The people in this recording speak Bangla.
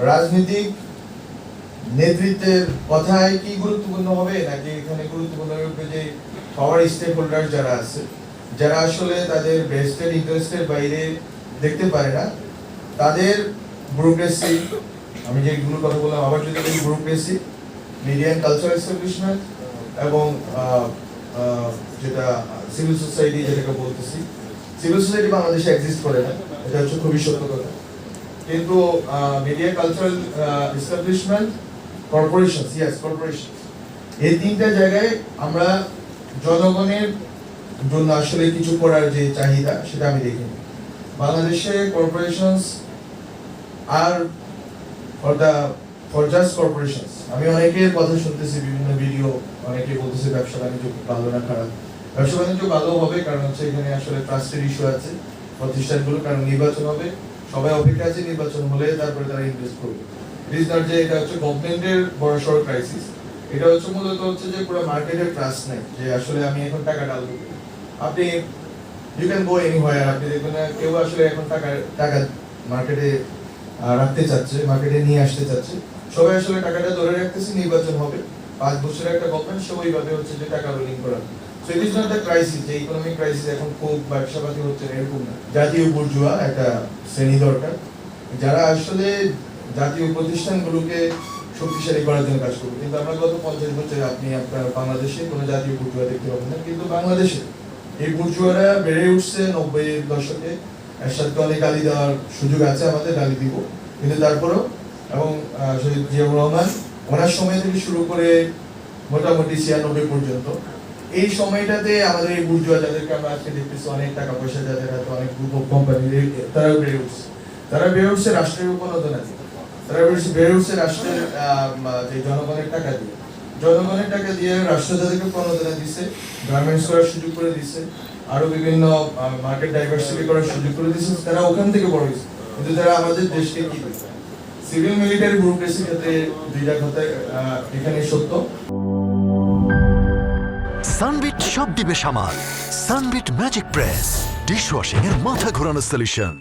রাজনৈতিক নেতৃত্বের কথায় কি গুরুত্বপূর্ণ হবে, নাকি এখানে গুরুত্বপূর্ণ হবে যে সবার স্টেক হোল্ডার যারা আছে, যারা আসলে তাদের বেস্টেড ইন্টারেস্টের বাইরে দেখতে পারে না, তাদের ব্যুরোক্রেসি, আমি যেগুলো কথা বললাম আবার যদি বলি, bureaucracy, media and culture establishment এবং যেটা সিভিল সোসাইটি, যেটাকে বলতেছি, সিভিল সোসাইটি বাংলাদেশে এক্সিস্ট করে না, এটা হচ্ছে খুবই সত্য কথা। কিন্তু media cultural establishment, corporation, corporation, এই তিনটা জায়গায় আমরা জনগণের জন্য আসলে কিছু করার যে চাহিদা, সেটা আমি দেখিনি। বাংলাদেশে কর্পোরেশনস আর ফর জাস্ট কর্পোরেশনস, আমি অনেকের কথা শুনতেছি, বিভিন্ন ভিডিও, অনেকে বলতেছে ব্যবসা বাণিজ্য ভালো না খারাপ। ব্যবসা বাণিজ্য ভালো হবে, কারণ হচ্ছে এখানে আসলে ট্রাস্টের ইস্যু আছে প্রতিষ্ঠানগুলো, কারণ নির্বাচন হবে, সবাই অপেক্ষা আছে নির্বাচন হলে তারপরে তারা ইনভেস্ট করবে। ইট ইজ নট যে এটা হচ্ছে গভর্নমেন্টের বড় সড় ক্রাইসিস, এটা হচ্ছে মূলত হচ্ছে যে পুরো মার্কেটের ট্রাস্ট নেই, যে আসলে আমি এখন টাকা ডালবো। আপনি ইউ ক্যান গো এনিহোয়ার, আপনি দেখবেন না কেউ আসলে এখন টাকা মার্কেটে রাখতে চাচ্ছে, মার্কেটে নিয়ে আসতে চাচ্ছে, সবাই আসলে টাকাটা ধরে রাখতেছে, নির্বাচন হবে, 5 বছরের একটা গভর্নমেন্ট, সবাইভাবে হচ্ছে যে টাকা রোলিং করা। So it is not the crisis, যে ইকোনমিক ক্রাইসিস এখন খুব ব্যবসাপাতি হচ্ছে এরকম না। জাতীয় বুর্জুয়া একটা শ্রেণী দরকার, যারা আসলে জাতীয় প্রতিষ্ঠানগুলোকে শক্তিশালী করার জন্য কাজ করবে। কিন্তু আমরা গত 50 বছরে আপনি আপনার বাংলাদেশে কোনো জাতীয় বুর্জুয়া দেখতে পাবেন না, কিন্তু বাংলাদেশে এই বুর্জুয়ারা বেড়ে উঠছে 90-এর দশকে। এর সাথে অনেক গালি দেওয়ার সুযোগ আছে, আমাদের গালি দিব, কিন্তু তারপরও, এবং শহীদ জিয়াউর রহমান ওনার সময় থেকে শুরু করে মোটামুটি 96 পর্যন্ত, এই সময়টাতে আমাদের এই বুর্জুয়া যাদেরকে আমরা আজকে দেখতেছি, অনেক টাকা পয়সা যাদের হাতে, অনেক গ্রুপ অফ কোম্পানি, তারা বেড়ে উঠছে। তারা বেড়ে উঠছে রাষ্ট্রের উপনদনা দিয়ে, তারা বেড়ে উঠছে রাষ্ট্রের যে জনগণের টাকা দিয়ে। জনগণের টাকা দিয়ে রাষ্ট্র তাদেরকে প্রণোদনা দিচ্ছে, গার্মেন্টস করার সুযোগ করে দিচ্ছে, আরো বিভিন্ন মার্কেট ডাইভার্সিটি করার সুযোগ করে দিচ্ছে, তারা ওখান থেকে বড় হয়েছে। কিন্তু তারা আমাদের দেশকে কি করছে, সিভিল মিলিটারি ব্যুরোক্রেসির ক্ষেত্রে দুইটা কথা এখানে সত্য। সানবিট সব দিবে সামাল। সানবিট ম্যাজিক প্রেস ডিশওয়াশিং এর মাথা ঘোরানো সলিউশন।